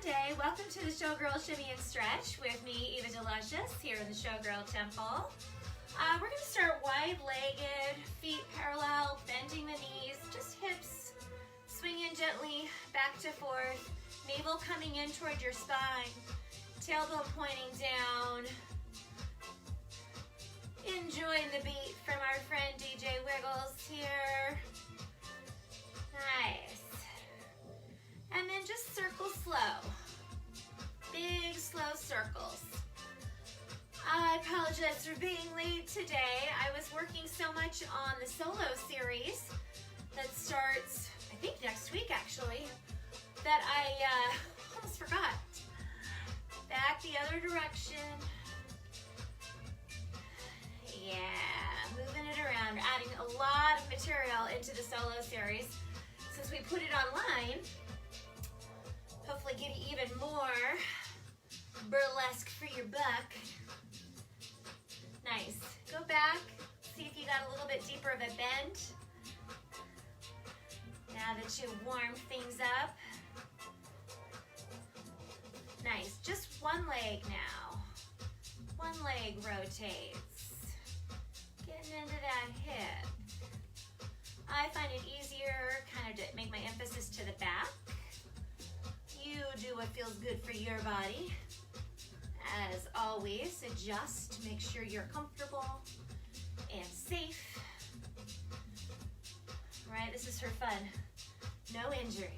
Monday. Welcome to the ShowGirl Shimmy and Stretch with me, Eva Delicious, here in the ShowGirl Temple. We're going to start wide-legged, feet parallel, bending the knees, just hips swinging gently back to forth, navel coming in toward your spine, tailbone pointing down. Enjoying the beat from our friend DJ Wiggles here. Nice. And then just circle slow. Big, slow circles. I apologize for being late today. I was working so much on the solo series that starts, I think next week actually, that I almost forgot. Back the other direction. Yeah, moving it around, adding a lot of material into the solo series. Since we put it online, hopefully give you even more burlesque for your buck. Nice. Go back, see if you got a little bit deeper of a bend. Now that you warmed things up. Nice, just one leg now. One leg rotates. Getting into that hip. I find it easier kind of to make my emphasis to the back. You do what feels good for your body. As always, adjust to make sure you're comfortable and safe. All right, this is for fun. No injuries.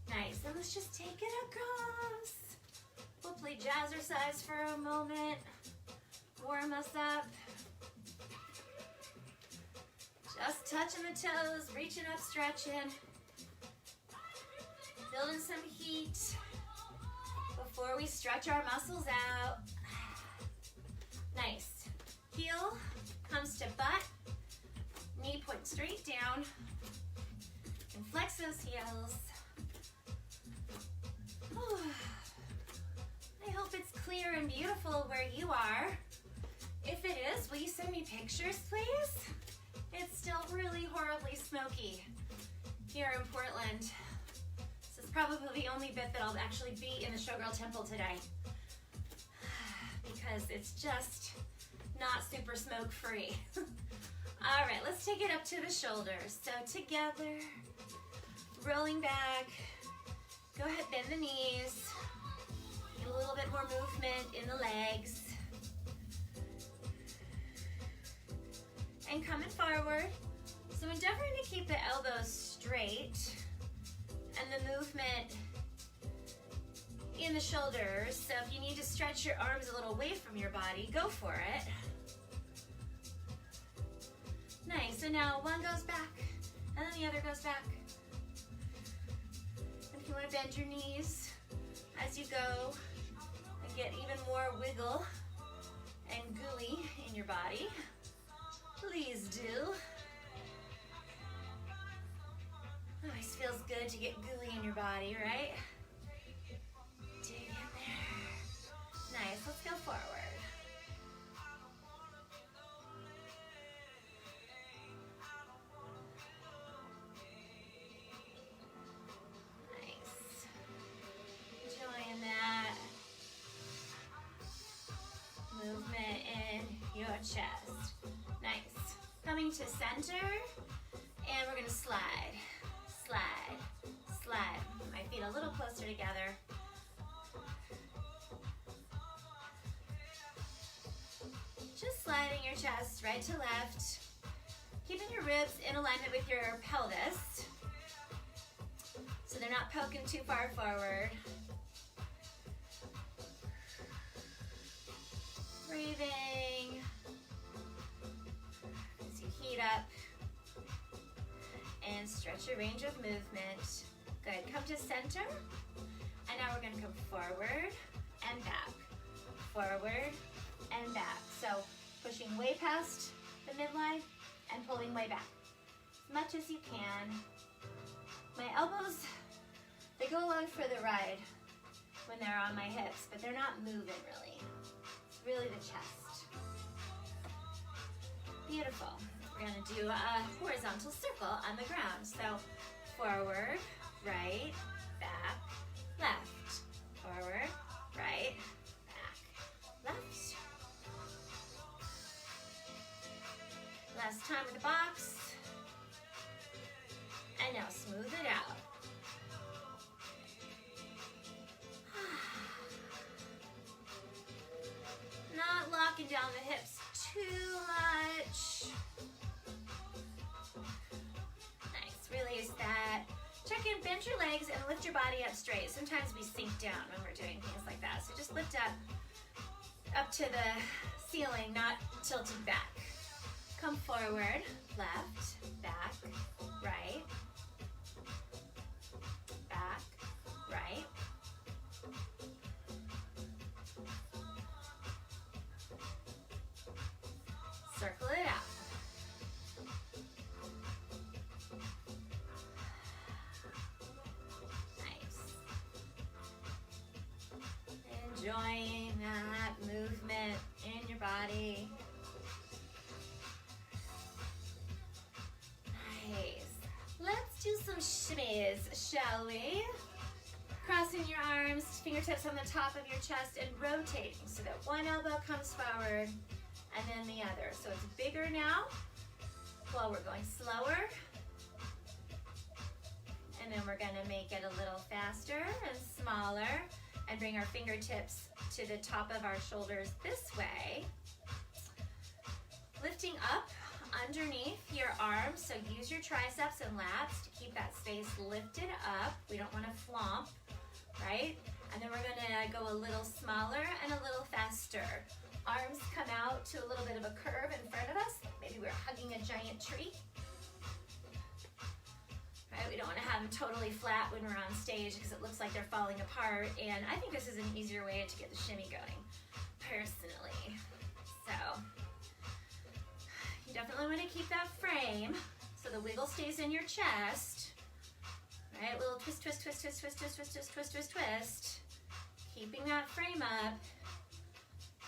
Nice, and let's just take it across. We'll play jazzercise for a moment. Warm us up. Just touching the toes, reaching up, stretching. Building some heat before we stretch our muscles out. Nice. Heel comes to butt. Knee point straight down. And flex those heels. I hope it's clear and beautiful where you are. If it is, will you send me pictures, please? It's still really horribly smoky here in Portland. This is probably the only bit that I'll actually be in the ShowGirl Temple today because it's just not super smoke-free. All right, let's take it up to the shoulders. So together, rolling back. Go ahead, bend the knees. Get a little bit more movement in the legs. And coming forward. So endeavoring to keep the elbows straight and the movement in the shoulders. So if you need to stretch your arms a little away from your body, go for it. Nice, and now one goes back and then the other goes back. And if you want to bend your knees as you go and get even more wiggle and gooey in your body, please do. Always feels good to get gooey in your body, right? Dig in there. Nice, let's go forward. Nice. Enjoying that movement in your chest. Nice. Coming to center, and we're gonna slide, slide, slide. My feet a little closer together. Just sliding your chest right to left. Keeping your ribs in alignment with your pelvis, so they're not poking too far forward. Breathing. Heat up and stretch your range of movement. Good, come to center, and now we're gonna come forward and back, forward and back. So pushing way past the midline and pulling way back, as much as you can. My elbows, they go along for the ride when they're on my hips, but they're not moving really. It's really the chest. Beautiful. We're gonna do a horizontal circle on the ground. So forward, right, back, left. Forward, right, back, left. Last time with the box. And now smooth it out. Not locking down the hips too much. Nice, release that. Check in, bend your legs and lift your body up straight. Sometimes we sink down when we're doing things like that. So just lift up to the ceiling, not tilted back. Come forward, left, back, right, back, right. Circle it out. Enjoying that movement in your body. Nice. Let's do some shimmies, shall we? Crossing your arms, fingertips on the top of your chest and rotating so that one elbow comes forward and then the other. So it's bigger now while we're going slower. And then we're gonna make it a little faster and smaller. And bring our fingertips to the top of our shoulders this way. Lifting up underneath your arms, so use your triceps and lats to keep that space lifted up. We don't want to flomp, right? And then we're gonna go a little smaller and a little faster. Arms come out to a little bit of a curve in front of us. Maybe we're hugging a giant tree. Right, we don't want to have them totally flat when we're on stage because it looks like they're falling apart, and I think this is an easier way to get the shimmy going, personally. So, you definitely want to keep that frame so the wiggle stays in your chest. Right, little twist, twist, twist, twist, twist, twist, twist, twist, twist, twist, twist. Keeping that frame up.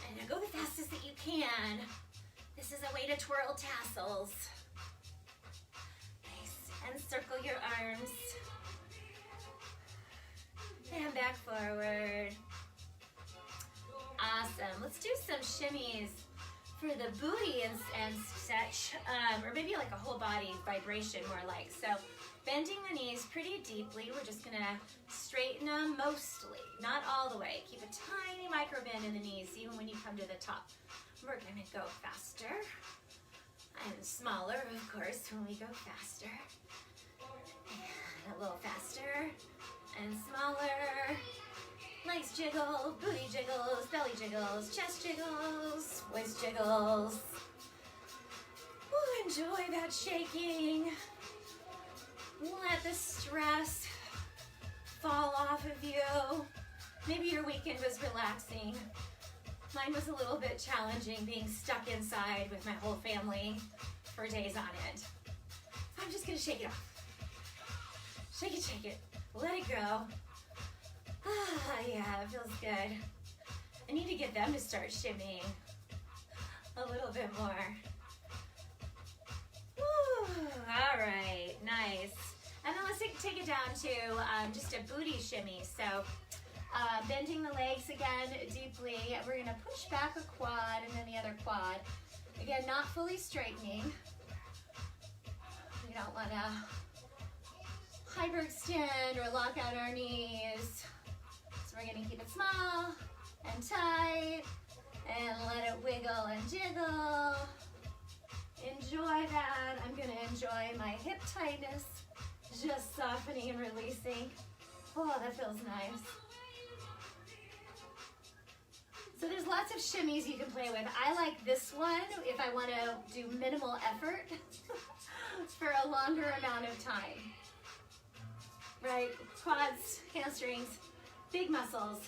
And now go the fastest that you can. This is a way to twirl tassels. And circle your arms. And back forward. Awesome. Let's do some shimmies for the booty and such, or maybe like a whole body vibration more like. So bending the knees pretty deeply. We're just gonna straighten them mostly, not all the way. Keep a tiny micro bend in the knees even when you come to the top. We're gonna go faster and smaller, of course, when we go faster. And a little faster and smaller. Legs jiggle, booty jiggles, belly jiggles, chest jiggles, waist jiggles. Ooh, enjoy that shaking. Let the stress fall off of you. Maybe your weekend was relaxing. Mine was a little bit challenging, being stuck inside with my whole family for days on end. So I'm just gonna shake it off. Shake it, let it go. Ah, yeah, it feels good. I need to get them to start shimmying a little bit more. Woo, all right, nice. And then let's take it down to just a booty shimmy. So bending the legs again deeply. We're gonna push back a quad and then the other quad. Again, not fully straightening. We don't wanna hyperextend or lock out our knees. So we're gonna keep it small and tight and let it wiggle and jiggle. Enjoy that. I'm gonna enjoy my hip tightness, just softening and releasing. Oh, that feels nice. So there's lots of shimmies you can play with. I like this one if I want to do minimal effort for a longer amount of time. Right, quads, hamstrings, big muscles.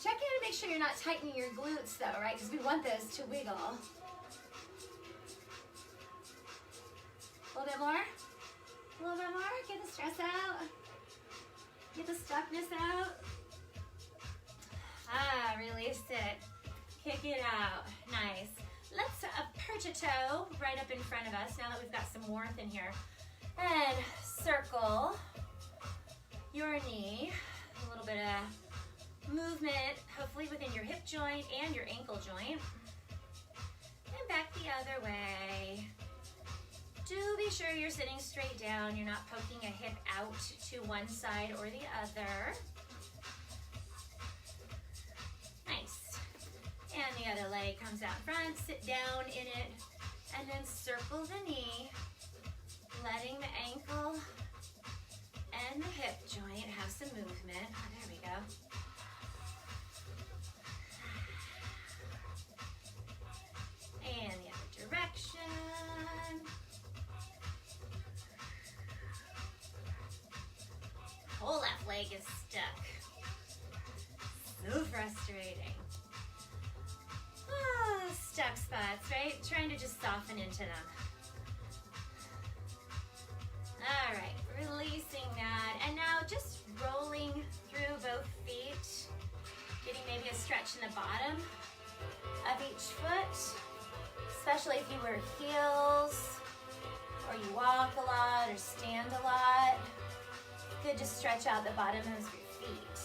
Check in and make sure you're not tightening your glutes though, right? Because we want those to wiggle. A little bit more, a little bit more. Get the stress out, get the stuckness out. Ah, release it, kick it out, nice. Let's perch a toe right up in front of us now that we've got some warmth in here. And circle. joint and your ankle joint. And back the other way. Do be sure you're sitting straight down. You're not poking a hip out to one side or the other. Nice. And the other leg comes out front. Sit down in it and then circle the knee, letting the ankle and the hip joint have some movement. Oh, there we go. And the other direction. Whole left leg is stuck. So frustrating. Oh, stuck spots, right? Trying to just soften into them. All right, releasing that. And now just rolling through both feet, getting maybe a stretch in the bottom of each foot, especially if you wear heels or you walk a lot or stand a lot. Good to stretch out the bottom of your feet.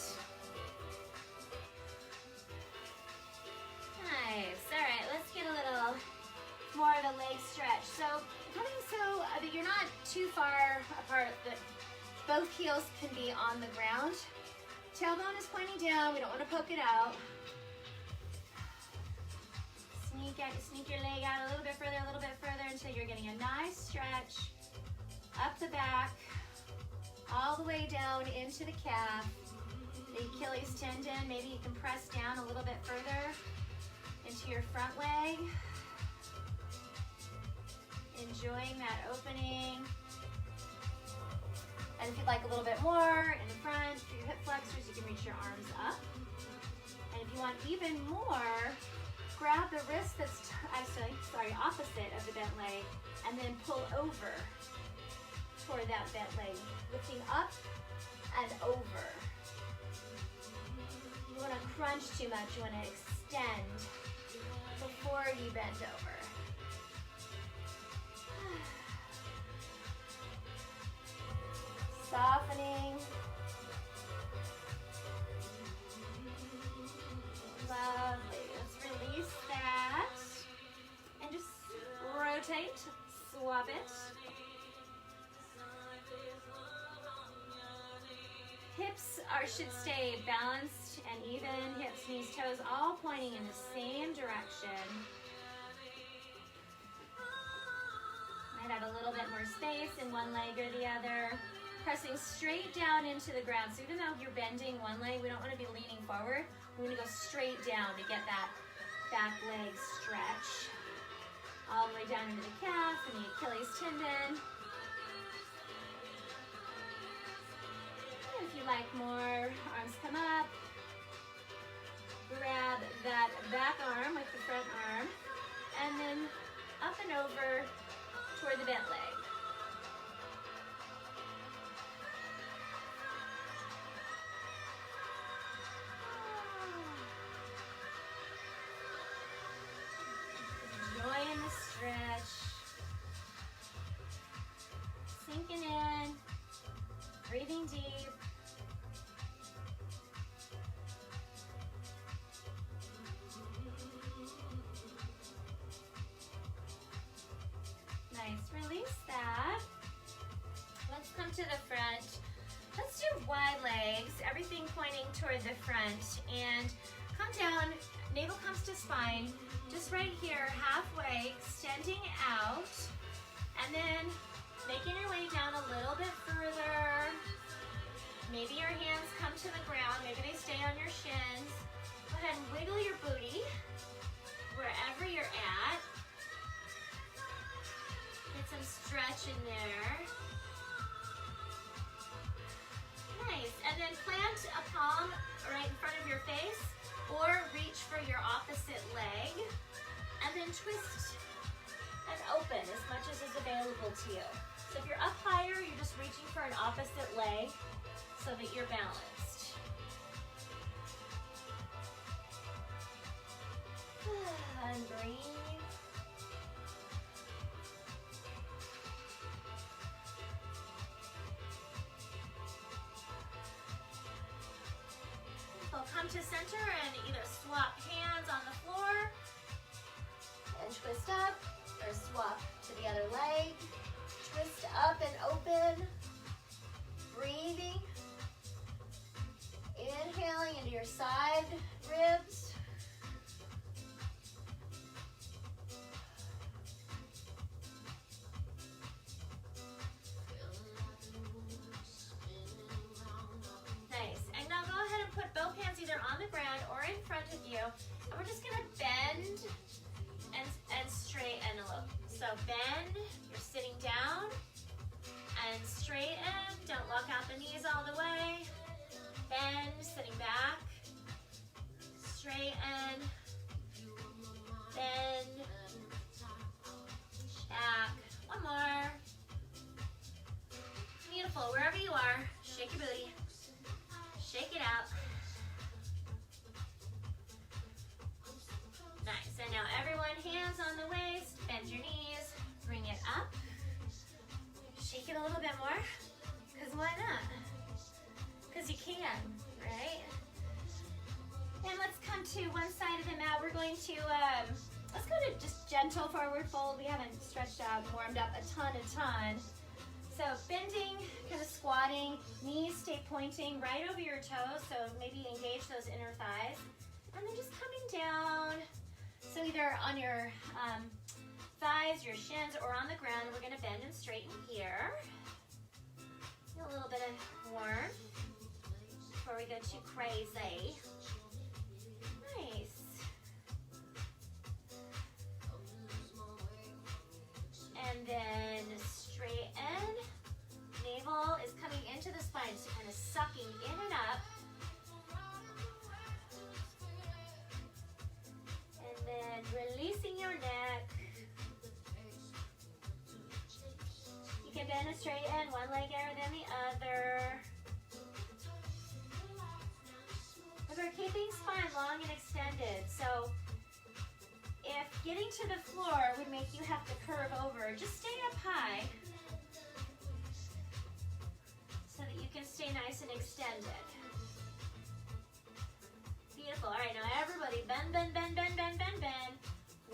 Nice. All right, let's get a little more of a leg stretch. So coming so that you're not too far apart, that both heels can be on the ground. Tailbone is pointing down. We don't want to poke it out. Sneak your leg out a little bit further until you're getting a nice stretch up the back, all the way down into the calf, the Achilles tendon. Maybe you can press down a little bit further into your front leg. Enjoying that opening. And if you'd like a little bit more in the front, for your hip flexors, you can reach your arms up. And if you want even more, grab the wrist that's opposite of the bent leg, and then pull over toward that bent leg, lifting up and over. You don't want to crunch too much, you want to extend before you bend over. Softening. Lovely. Let's release that. And just rotate, swap it. Hips should stay balanced and even. Hips, knees, toes, all pointing in the same direction. Might have a little bit more space in one leg or the other. Pressing straight down into the ground. So even though you're bending one leg, we don't want to be leaning forward. We want to go straight down to get that back leg stretch. All the way down into the calf and the Achilles tendon. And if you like more, arms come up. Grab that back arm with the front arm. And then up and over toward the bent leg. Enjoying the stretch. Sinking in. Breathing deep. Nice. Release that. Let's come to the front. Let's do wide legs. Everything pointing toward the front. And come down. Navel comes to spine. Just right here, halfway, extending out. And then making your way down a little bit further. Maybe your hands come to the ground. Maybe they stay on your shins. Go ahead and wiggle your booty wherever you're at. Get some stretch in there. Nice. And then plant a palm right in front of your face, or reach for your opposite leg, and then twist and open as much as is available to you. So if you're up higher, you're just reaching for an opposite leg so that you're balanced. And breathe. We'll come to center and either swap hands on the floor and twist up, or swap to the other leg. Twist up and open. Breathing. Inhaling into your side ribs. Nice. And now go ahead and put both hands either on the ground or in front of you. And we're just going to bend and straighten a little. So bend, you're sitting down, and straighten. Don't lock out the knees all the way. Bend, sitting back, straighten, bend, back. One more. Beautiful. Wherever you are, shake your booty. Shake it out. Nice. And now everyone, hands on the waist, bend your knees, bring it up. Shake it a little bit more, because why not? Because you can, right? And let's come to one side of the mat. We're going to, let's go to just gentle forward fold. We haven't stretched out, warmed up a ton. So bending, kind of squatting, knees stay pointing right over your toes, so maybe engage those inner thighs. And then just coming down, so either on your thighs, your shins, or on the ground. We're going to bend and straighten here. A little bit of warmth before we go too crazy. Nice. And then straighten. Navel is coming into the spine, so kind of sucking in and up. And then releasing your neck. You can bend and straighten, one leg higher than the other. We're keeping spine long and extended. So if getting to the floor would make you have to curve over, just stay up high so that you can stay nice and extended. Beautiful. All right, now everybody bend, bend, bend, bend, bend, bend, bend.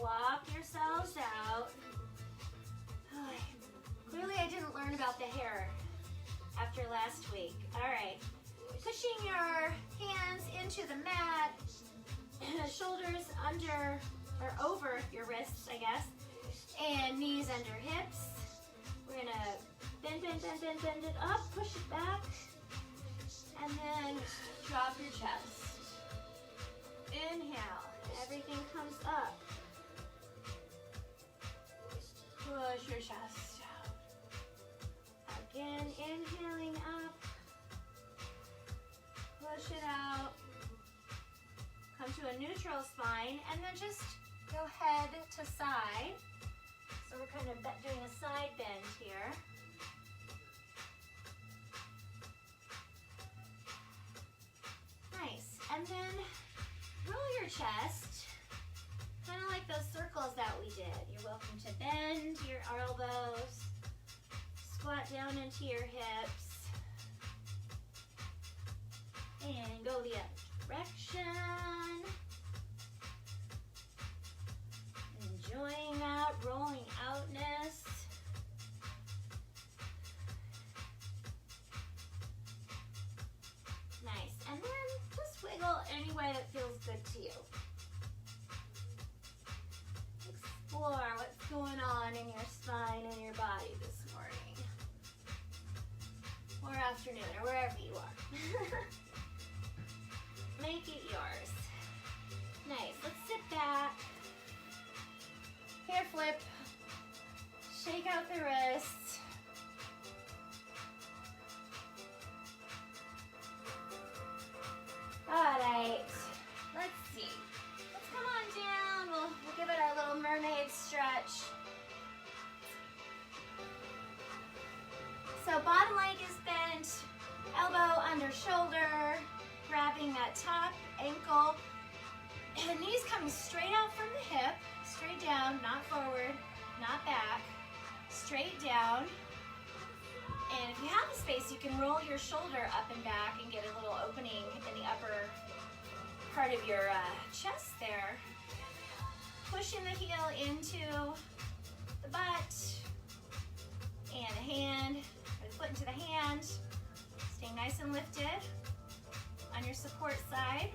Walk yourselves out. Clearly I didn't learn about the hair after last week. All right, pushing your hands into the mat, shoulders under or over your wrists, I guess, and knees under hips. We're gonna bend, bend, bend, bend, bend it up, push it back, and then drop your chest. Inhale, everything comes up. Push your chest out. Again, inhaling up. Push it out. Come to a neutral spine, and then just go head to side. So we're kind of doing a side bend here. Nice. And then roll your chest, kind of like those circles that we did. You're welcome to bend your elbows, squat down into your hips, and go the other direction. Enjoying that rolling outness. Nice. And then just wiggle any way that feels good to you. Explore what's going on in your spine and your body this morning. Or afternoon, or wherever you are. Make it yours. Nice. Let's sit back. Hair flip. Shake out the wrists. Alright. Let's see. Let's come on down. We'll give it our little mermaid stretch. So bottom leg is bent, elbow under shoulder, grabbing that top ankle, and knees coming straight out from the hip, straight down, not forward, not back, straight down. And if you have the space, you can roll your shoulder up and back and get a little opening in the upper part of your chest there. Pushing the heel into the butt and the hand, or the foot into the hand. Stay nice and lifted on your support side.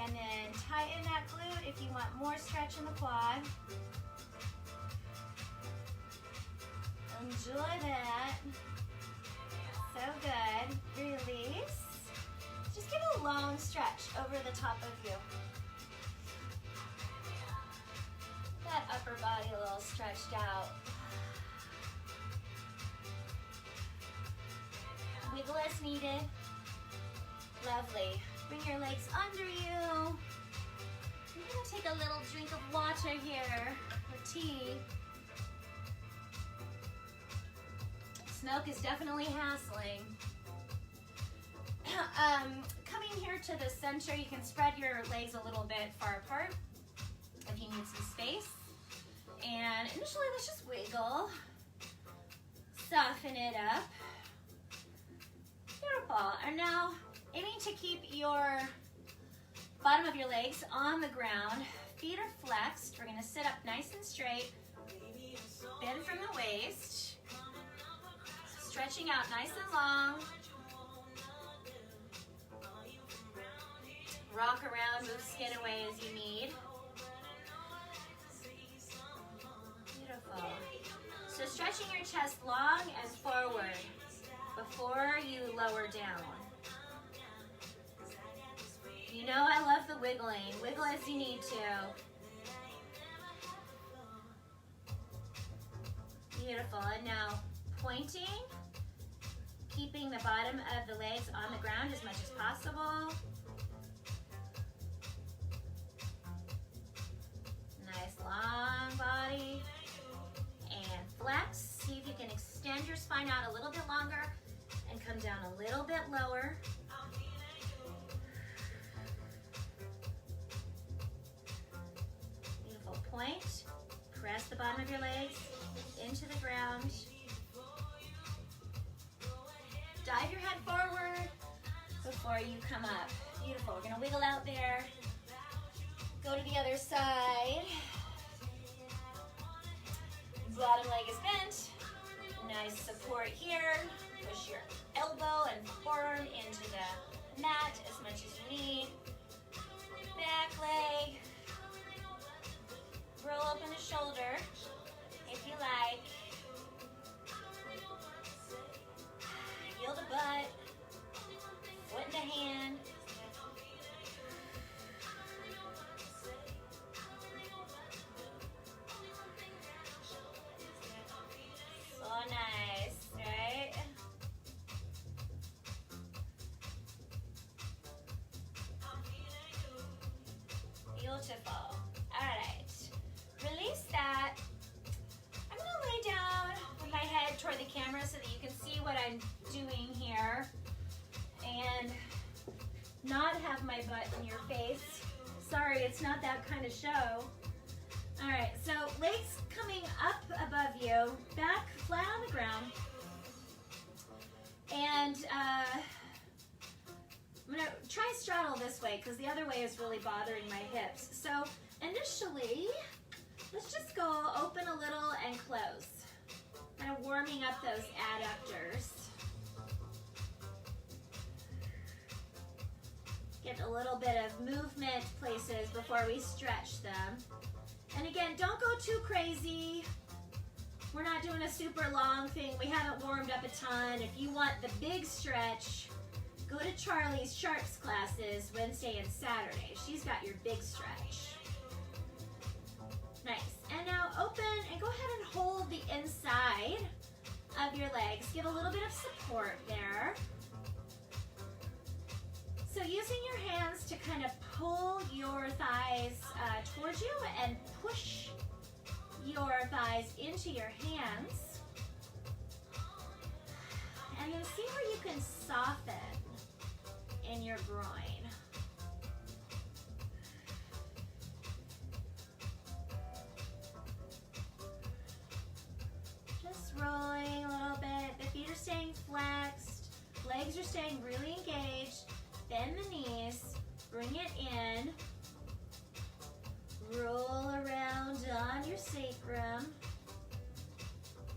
And then tighten that glute if you want more stretch in the quad. Enjoy that. So good. Release. Just give a long stretch over the top of you. That upper body a little stretched out. Wiggle as needed. Lovely. Bring your legs under you. I'm gonna take a little drink of water here, or tea. Smoke is definitely hassling. Coming here to the center, you can spread your legs a little bit far apart if you need some space. And initially, let's just wiggle. Soften it up. Beautiful. And now, aiming to keep your bottom of your legs on the ground. Feet are flexed. We're gonna sit up nice and straight. Bend from the waist. Stretching out nice and long. Rock around, move skin away as you need. Beautiful. So stretching your chest long and forward before you lower down. You know I love the wiggling. Wiggle as you need to. Beautiful. And now pointing, keeping the bottom of the legs on the ground as much as possible. Nice long body. And flex. See if you can extend your spine out a little bit longer and come down a little bit lower. Beautiful. Point. Press the bottom of your legs into the ground. Dive your head forward before you come up. Beautiful. We're going to wiggle out there. Go to the other side. Bottom leg is bent. Nice support here. Push your elbow and forearm into the mat as much as you need. Back leg. Roll open the shoulder if you like. Feel the butt. Foot in the hand. So nice, right? Beautiful. All right. Release that. I'm going to lay down with my head toward the camera so that you can see what I'm doing here and not have my butt in your face. Sorry, it's not that kind of show. All right, so legs coming up above you, back flat on the ground. And I'm gonna try straddle this way because the other way is really bothering my hips. So initially, let's just go open a little and close. Kind of warming up those adductors. Get a little bit of movement places before we stretch them. And again, don't go too crazy. We're not doing a super long thing. We haven't warmed up a ton. If you want the big stretch, go to Charlie's Sharps classes Wednesday and Saturday. She's got your big stretch. Nice. And now open and go ahead and hold the inside of your legs. Give a little bit of support there. So using your hands to kind of pull your thighs towards you and push your thighs into your hands. And then see where you can soften in your groin. Just rolling a little bit. The feet are staying flexed. Legs are staying really engaged. Bend the knees. Bring it in. Roll around on your sacrum.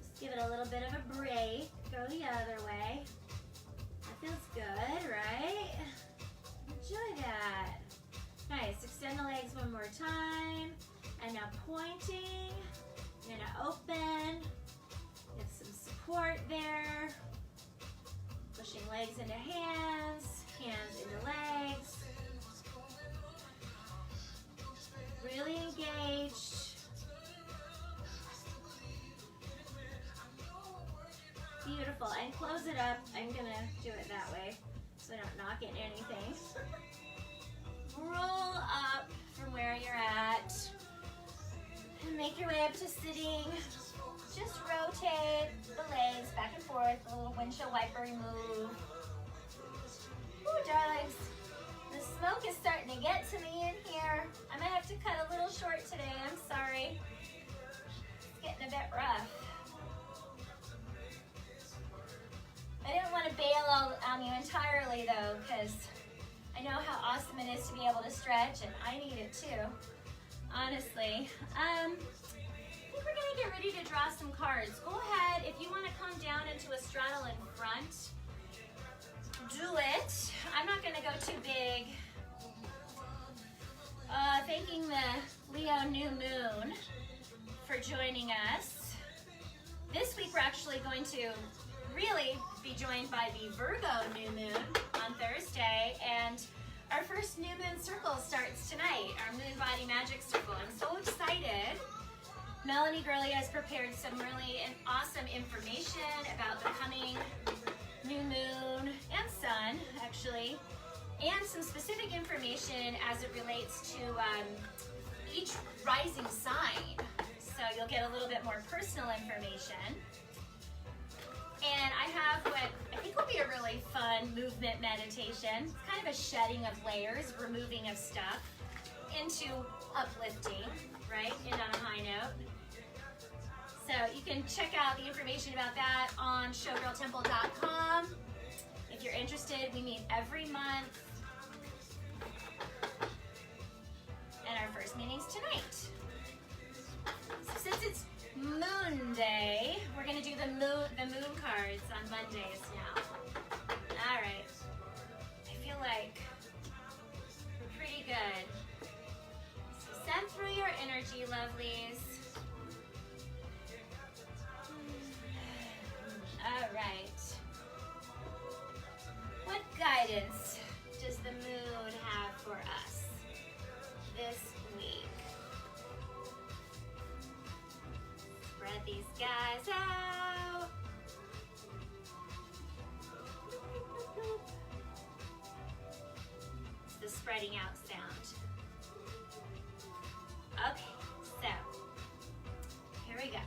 Just give it a little bit of a break. Go the other way. That feels good, right? Enjoy that. Nice. Extend the legs one more time. And now pointing. You're gonna open. Get some support there. Pushing legs into hands, hands into legs. Really engaged. Beautiful. And close it up. I'm gonna do it that way so I don't knock into anything. Roll up from where you're at and make your way up to sitting. Just rotate the legs back and forth, a little windshield wiper move. Ooh, darlings. The smoke is starting to get to me in here. I might have to cut a little short today, I'm sorry. It's getting a bit rough. I didn't want to bail on you entirely though, because I know how awesome it is to be able to stretch, and I need it too, honestly. I think we're gonna get ready to draw some cards. Go ahead, if you wanna come down into a straddle in front, do it. I'm not gonna go too big. Thanking the Leo new moon for joining us. This week we're actually going to really be joined by the Virgo new moon on Thursday, and our first new moon circle starts tonight, our moon body magic circle. I'm so excited. Melanie Gurley has prepared some really awesome information about the coming new moon and sun, actually, and some specific information as it relates to each rising sign. So you'll get a little bit more personal information. And I have what I think will be a really fun movement meditation. It's kind of a shedding of layers, removing of stuff into uplifting, right? And on a high note. So you can check out the information about that on showgirltemple.com. If you're interested, we meet every month. And our first meeting's tonight. So since it's Moon Day, we're gonna do the moon cards on Mondays now. All right. I feel like we're pretty good. So send through your energy, lovelies. All right. What guidance does the moon have for us this week? Spread these guys out. It's the spreading out sound. Okay, so here we go.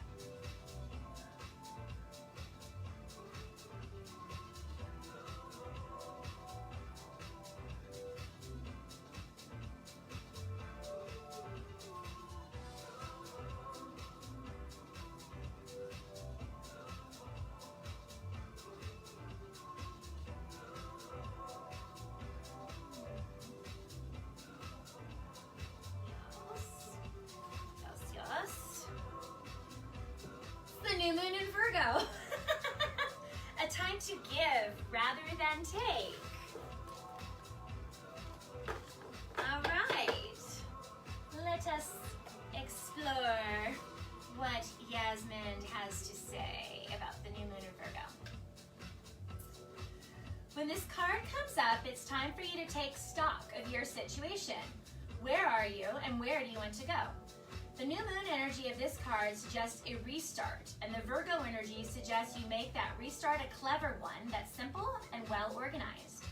New moon in Virgo. A time to give rather than take. All right. Let us explore what Yasmin has to say about the new moon in Virgo. When this card comes up, it's time for you to take stock of your situation. Where are you and where do you want to go? The new moon energy of this card suggests a restart, and the Virgo energy suggests you make that restart a clever one that's simple and well organized.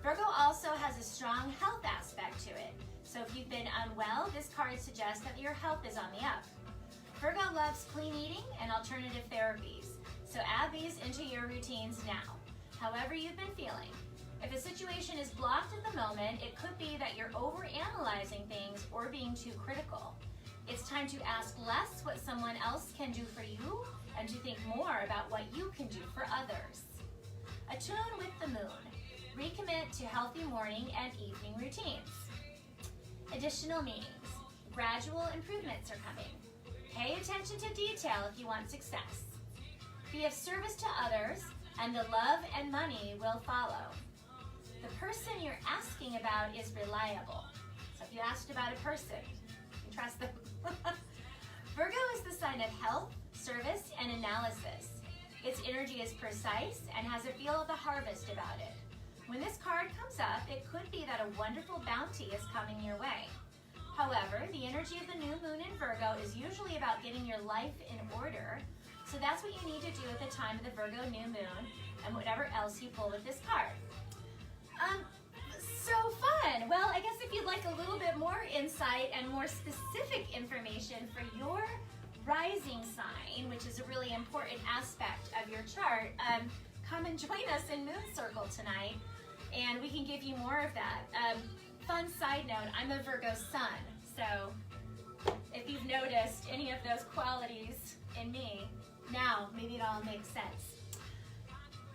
Virgo also has a strong health aspect to it, so if you've been unwell, this card suggests that your health is on the up. Virgo loves clean eating and alternative therapies, so add these into your routines now, however you've been feeling. If a situation is blocked at the moment, it could be that you're overanalyzing things or being too critical. It's time to ask less what someone else can do for you and to think more about what you can do for others. Attune with the moon. Recommit to healthy morning and evening routines. Additional meanings. Gradual improvements are coming. Pay attention to detail if you want success. Be of service to others, and the love and money will follow. The person you're asking about is reliable. So if you asked about a person, you trust them. Virgo is the sign of health, service, and analysis. Its energy is precise and has a feel of the harvest about it. When this card comes up, it could be that a wonderful bounty is coming your way. However, the energy of the new moon in Virgo is usually about getting your life in order, so that's what you need to do at the time of the Virgo new moon and whatever else you pull with this card. So fun! Well, I guess if you'd like a little bit more insight and more specific information for your rising sign, which is a really important aspect of your chart, come and join us in Moon Circle tonight, and we can give you more of that. Fun side note, I'm a Virgo sun, so if you've noticed any of those qualities in me, now maybe it all makes sense.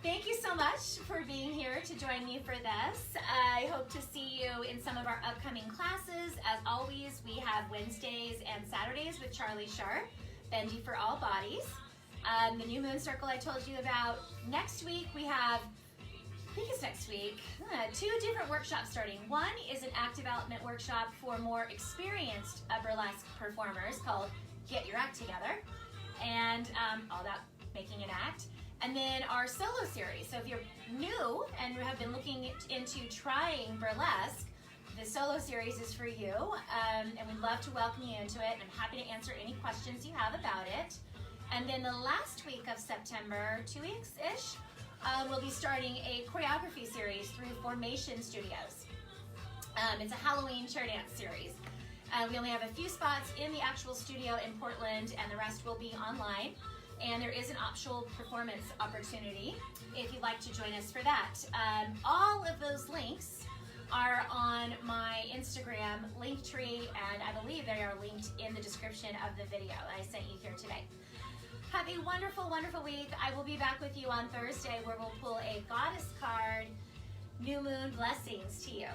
Thank you so much for being here to join me for this. I hope to see you in some of our upcoming classes. As always, we have Wednesdays and Saturdays with Charlie Sharp, Bendy for All Bodies. The new moon circle I told you about. Next week we have, I think it's next week, 2 different workshops starting. One is an act development workshop for more experienced burlesque performers called Get Your Act Together, and all about making an act. And then our solo series. So if you're new and have been looking into trying burlesque, the solo series is for you, and we'd love to welcome you into it. I'm happy to answer any questions you have about it. And then the last week of September, 2 weeks-ish, we'll be starting a choreography series through Formation Studios. It's a Halloween chair dance series. We only have a few spots in the actual studio in Portland, and the rest will be online. And there is an optional performance opportunity if you'd like to join us for that. All of those links are on my Instagram Linktree, and I believe they are linked in the description of the video that I sent you here today. Have a wonderful, wonderful week. I will be back with you on Thursday where we'll pull a goddess card, new moon blessings to you.